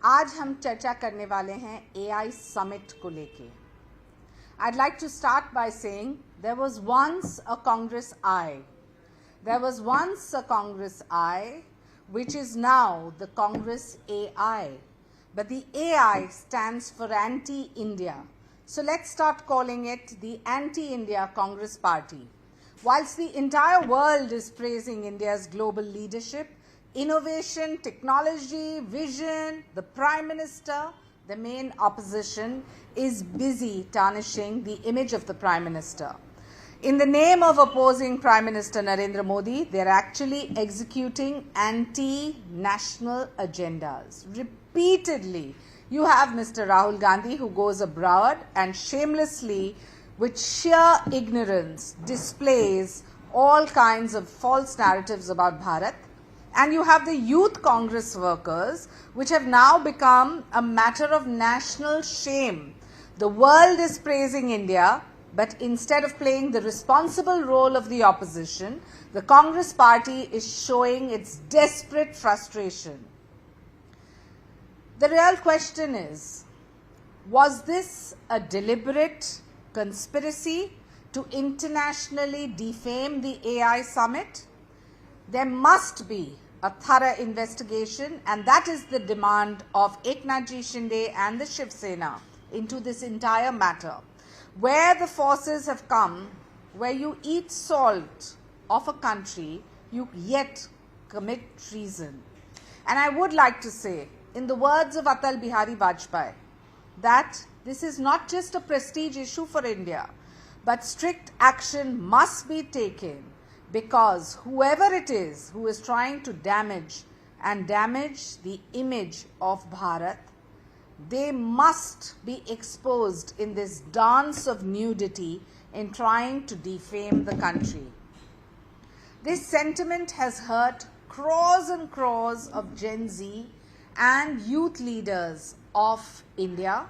आज हम चर्चा करने वाले हैं AI समिट को लेके. I'd like to start by saying there was once a Congress I. There was once a Congress I, which is now the Congress AI. But the AI stands for Anti-India. So let's start calling it the Anti-India Congress Party. Whilst the entire world is praising India's global leadership, innovation, technology, vision, the Prime Minister, the main opposition, is busy tarnishing the image of the Prime Minister. In the name of opposing Prime Minister Narendra Modi, they are actually executing anti-national agendas. Repeatedly, you have Mr. Rahul Gandhi who goes abroad and shamelessly, with sheer ignorance, displays all kinds of false narratives about Bharat. And you have the youth Congress workers, which have now become a matter of national shame. The world is praising India, but instead of playing the responsible role of the opposition, the Congress party is showing its desperate frustration. The real question is, was this a deliberate conspiracy to internationally defame the AI summit? There must be a thorough investigation, and that is the demand of Eknath Shinde and the Shivsena into this entire matter. Where the forces have come, where you eat salt of a country, you yet commit treason. And I would like to say, in the words of Atal Bihari Vajpayee, that this is not just a prestige issue for India, but strict action must be taken, because whoever it is who is trying to damage the image of Bharat, they must be exposed in this dance of nudity in trying to defame the country. This sentiment has hurt crores and crores of Gen Z and youth leaders of India.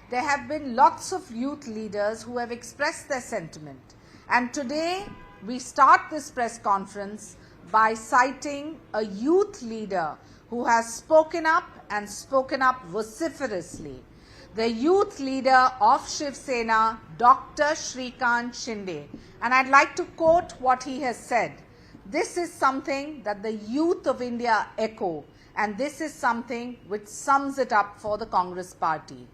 There have been lots of youth leaders who have expressed their sentiment. And today, we start this press conference by citing a youth leader who has spoken up and spoken up vociferously. The youth leader of Shivsena, Dr. Shrikant Shinde. And I'd like to quote what he has said. This is something that the youth of India echo, and this is something which sums it up for the Congress party.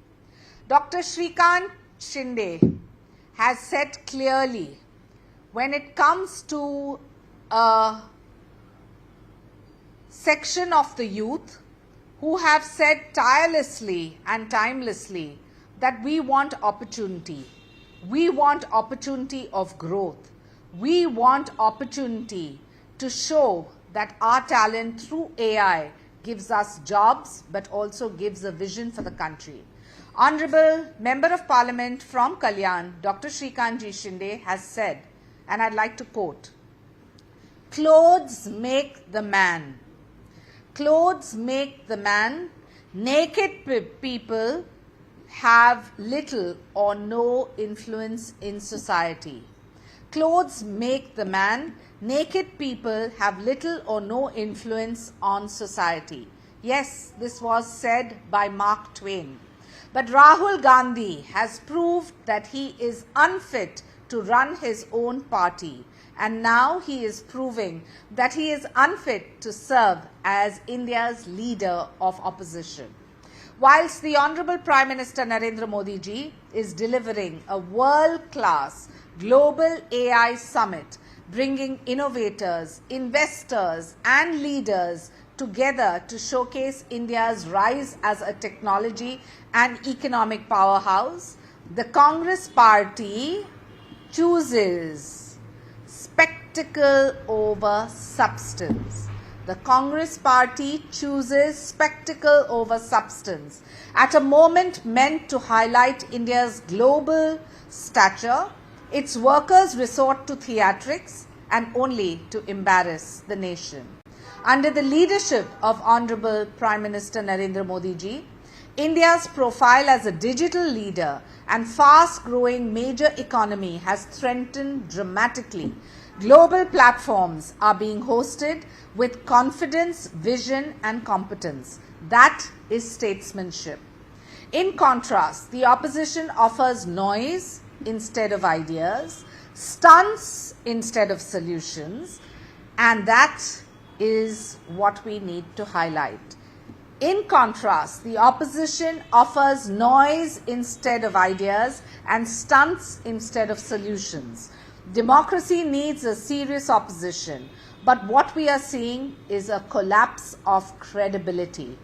Dr. Shrikant Shinde has said clearly, when it comes to a section of the youth who have said tirelessly and timelessly that we want opportunity. We want opportunity of growth. We want opportunity to show that our talent through AI gives us jobs, but also gives a vision for the country. Honorable Member of Parliament from Kalyan, Dr. Shrikant Shinde has said, and I'd like to quote, "Clothes make the man. Clothes make the man. Naked people have little or no influence in society." Clothes make the man. Naked people have little or no influence on society. Yes, this was said by Mark Twain. But Rahul Gandhi has proved that he is unfit to run his own party, and now he is proving that he is unfit to serve as India's leader of opposition. Whilst the Honorable Prime Minister Narendra Modi ji is delivering a world-class global AI summit, bringing innovators, investors and leaders together to showcase India's rise as a technology and economic powerhouse, the Congress party chooses spectacle over substance. The Congress party chooses spectacle over substance. At a moment meant to highlight India's global stature, its workers resort to theatrics and only to embarrass the nation. Under the leadership of Honorable Prime Minister Narendra Modi ji, India's profile as a digital leader and fast-growing major economy has strengthened dramatically. Global platforms are being hosted with confidence, vision and competence. That is statesmanship. In contrast, the opposition offers noise instead of ideas, stunts instead of solutions, and that is what we need to highlight. In contrast, the opposition offers noise instead of ideas and stunts instead of solutions. Democracy needs a serious opposition, but what we are seeing is a collapse of credibility.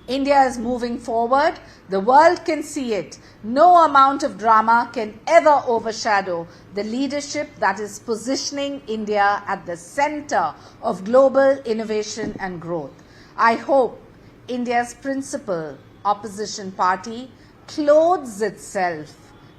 India is moving forward. The world can see it. No amount of drama can ever overshadow the leadership that is positioning India at the center of global innovation and growth. I hope India's principal opposition party clothes itself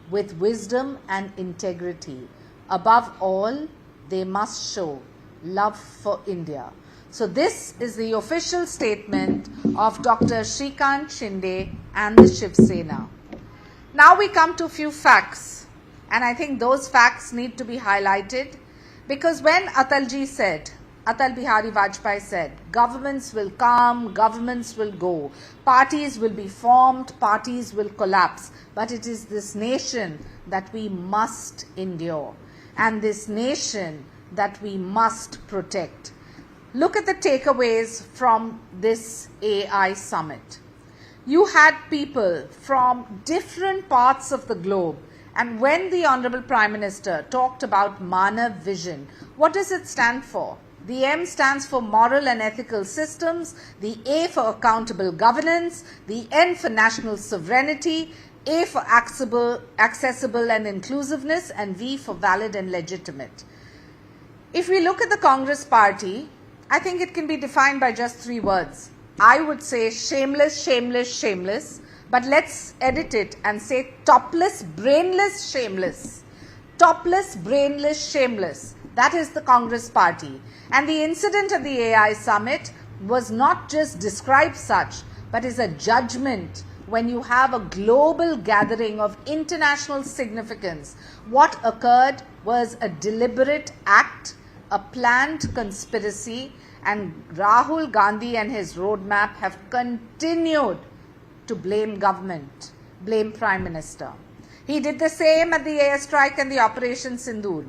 with wisdom and integrity. Above all, they must show love for India. So this is the official statement of Dr. Shrikant Shinde and the Shivsena. Now we come to a few facts, and I think those facts need to be highlighted, because when Atal Bihari Vajpayee said, governments will come, governments will go, parties will be formed, parties will collapse, but it is this nation that we must endure, and this nation that we must protect. Look at the takeaways from this AI summit. You had people from different parts of the globe, and when the Honorable Prime Minister talked about Manav Vision, what does it stand for? The M stands for moral and ethical systems, the A for accountable governance, the N for national sovereignty, A for accessible and inclusiveness, and V for valid and legitimate. If we look at the Congress party, I think it can be defined by just 3 words. I would say shameless, shameless, shameless, but let's edit it and say topless, brainless, shameless. Topless, brainless, shameless. That is the Congress party. And the incident at the AI summit was not just described such, but is a judgment when you have a global gathering of international significance. What occurred was a deliberate act, a planned conspiracy, and Rahul Gandhi and his roadmap have continued to blame government, blame Prime Minister. He did the same at the airstrike and the Operation Sindoor.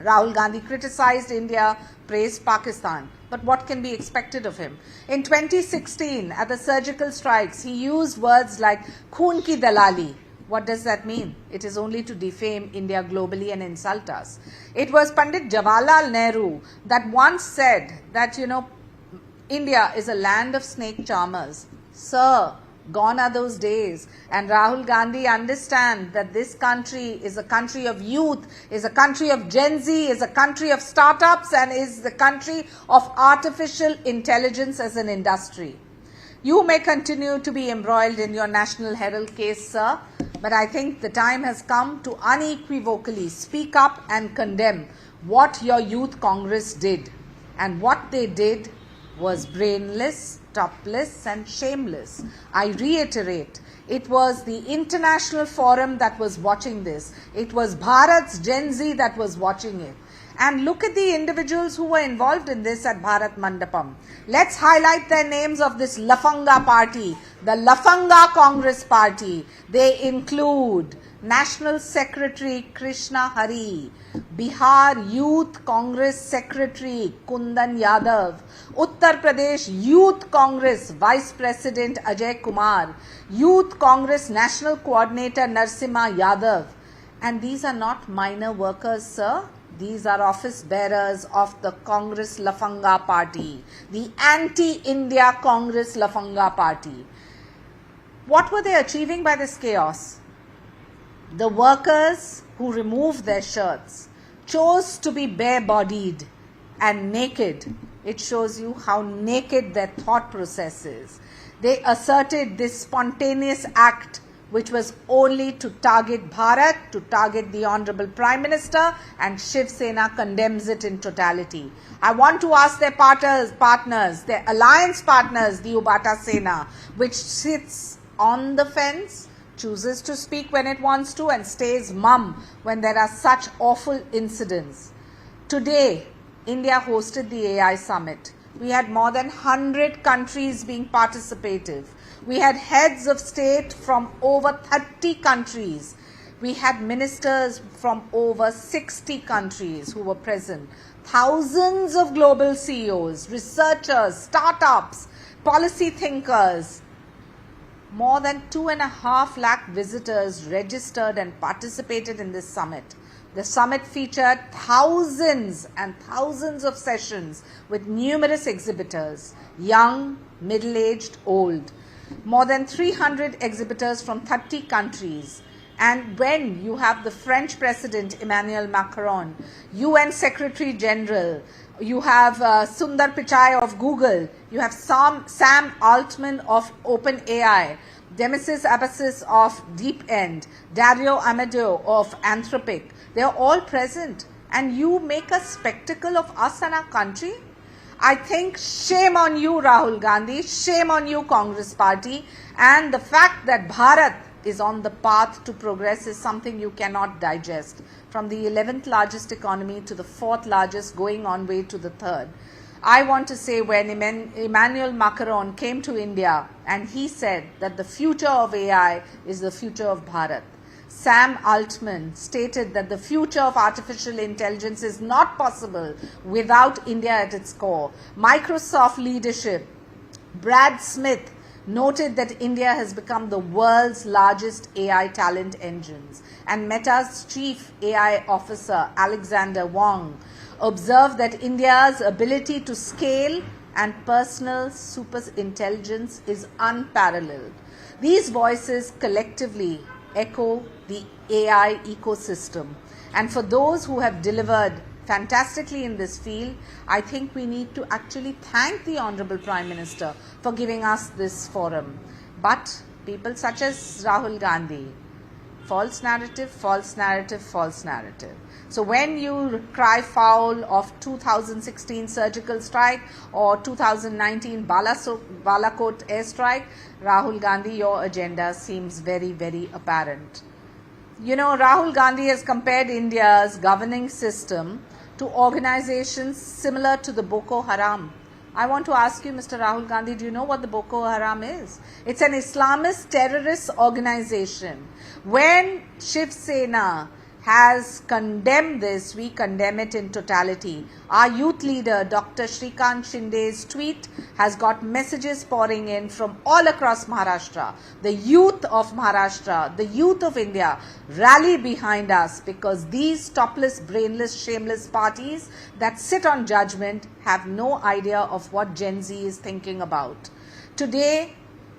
Rahul Gandhi criticized India, praised Pakistan. But what can be expected of him? In 2016, at the surgical strikes, he used words like "Khoon ki dalali." What does that mean? It is only to defame India globally and insult us. It was Pandit Jawaharlal Nehru that once said that, India is a land of snake charmers. Sir, gone are those days. And Rahul Gandhi understands that this country is a country of youth, is a country of Gen Z, is a country of startups, and is the country of artificial intelligence as an industry. You may continue to be embroiled in your National Herald case, sir, but I think the time has come to unequivocally speak up and condemn what your Youth Congress did. And what they did was brainless, topless, and shameless. I reiterate, it was the international forum that was watching this. It was Bharat's Gen Z that was watching it. And look at the individuals who were involved in this at Bharat Mandapam. Let's highlight their names of this Lafanga party, the Lafanga Congress Party. They include National Secretary Krishna Hari, Bihar Youth Congress Secretary Kundan Yadav, Uttar Pradesh Youth Congress Vice President Ajay Kumar, Youth Congress National Coordinator Narsimha Yadav. And these are not minor workers, sir. These are office bearers of the Congress Lafanga Party, the anti-India Congress Lafanga Party. What were they achieving by this chaos? The workers who removed their shirts chose to be bare-bodied and naked. It shows you how naked their thought process is. They asserted this spontaneous act which was only to target Bharat, to target the Honorable Prime Minister, and Shivsena condemns it in totality. I want to ask their partners, their alliance partners, the Ubata Sena, which sits on the fence, chooses to speak when it wants to, and stays mum when there are such awful incidents. Today, India hosted the AI summit. We had more than 100 countries being participative. We had heads of state from over 30 countries. We had ministers from over 60 countries who were present. Thousands of global CEOs, researchers, startups, policy thinkers. More than 2.5 lakh visitors registered and participated in this summit. The summit featured thousands and thousands of sessions with numerous exhibitors, young, middle-aged, old. More than 300 exhibitors from 30 countries. And when you have the French President Emmanuel Macron, UN Secretary General, you have Sundar Pichai of Google, you have Sam Altman of OpenAI, Demesis Abassis of DeepEnd, Dario Amodeo of Anthropic. They are all present, and you make a spectacle of us and our country. I think shame on you, Rahul Gandhi, shame on you, Congress Party, and the fact that Bharat is on the path to progress is something you cannot digest. From the 11th largest economy to the 4th largest, going on way to the 3rd. I want to say when Emmanuel Macron came to India and he said that the future of AI is the future of Bharat. Sam Altman stated that the future of artificial intelligence is not possible without India at its core. Microsoft leadership, Brad Smith, noted that India has become the world's largest AI talent engines, and Meta's chief AI officer, Alexander Wang, observed that India's ability to scale and personal super intelligence is unparalleled. These voices collectively echo the AI ecosystem, and for those who have delivered fantastically in this field, I think we need to actually thank the Honorable Prime Minister for giving us this forum. But people such as Rahul Gandhi, false narrative, false narrative, false narrative. So when you cry foul of 2016 surgical strike or 2019 Balakot airstrike, Rahul Gandhi, your agenda seems very, very apparent. You know, Rahul Gandhi has compared India's governing system to organizations similar to the Boko Haram. I want to ask you, Mr. Rahul Gandhi, do you know what the Boko Haram is? It's an Islamist terrorist organization. When Shivsena has condemned this, we condemn it in totality. Our youth leader, Dr. Shrikant Shinde's tweet has got messages pouring in from all across Maharashtra. The youth of Maharashtra, the youth of India rally behind us because these topless, brainless, shameless parties that sit on judgment have no idea of what Gen Z is thinking about. Today,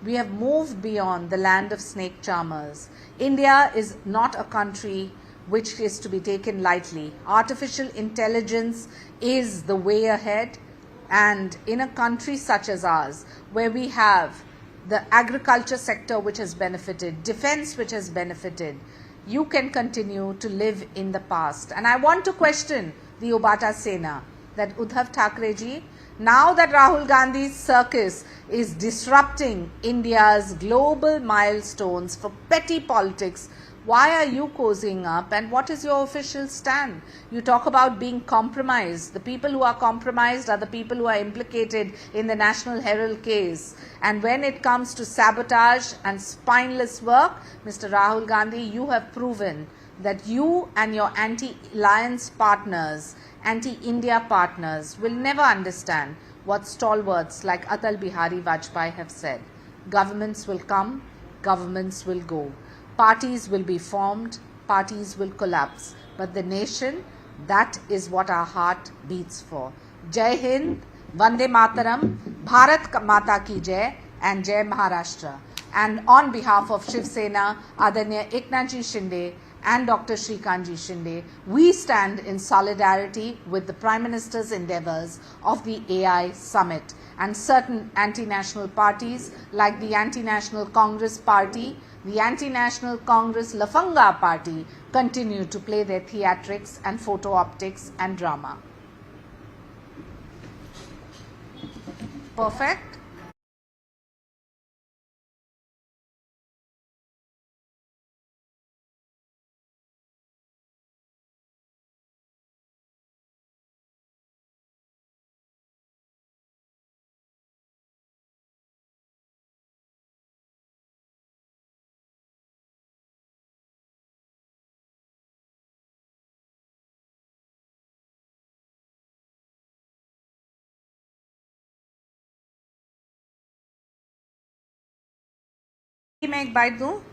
we have moved beyond the land of snake charmers. India is not a country which is to be taken lightly. Artificial intelligence is the way ahead, and in a country such as ours, where we have the agriculture sector which has benefited, defense which has benefited, you can continue to live in the past. And I want to question the Ubata Sena that Uddhav Thackeray ji, now that Rahul Gandhi's circus is disrupting India's global milestones for petty politics, why are you cozying up, and what is your official stand? You talk about being compromised. The people who are compromised are the people who are implicated in the National Herald case. And when it comes to sabotage and spineless work, Mr. Rahul Gandhi, you have proven that you and your anti-alliance partners, anti-India partners will never understand what stalwarts like Atal Bihari Vajpayee have said. Governments will come, governments will go. Parties will be formed, parties will collapse. But the nation, that is what our heart beats for. Jai Hind, Vande Mataram, Bharat Mata Ki Jai, and Jai Maharashtra. And on behalf of Shivsena, Adanya Eknathji Shinde and Dr. Shrikantji Shinde, we stand in solidarity with the Prime Minister's endeavours of the AI Summit. And certain anti-national parties like the Anti-National Congress Party, the Anti-National Congress Lafanga Party continue to play their theatrics and photo optics and drama. Perfect? मैं एक bite दूं?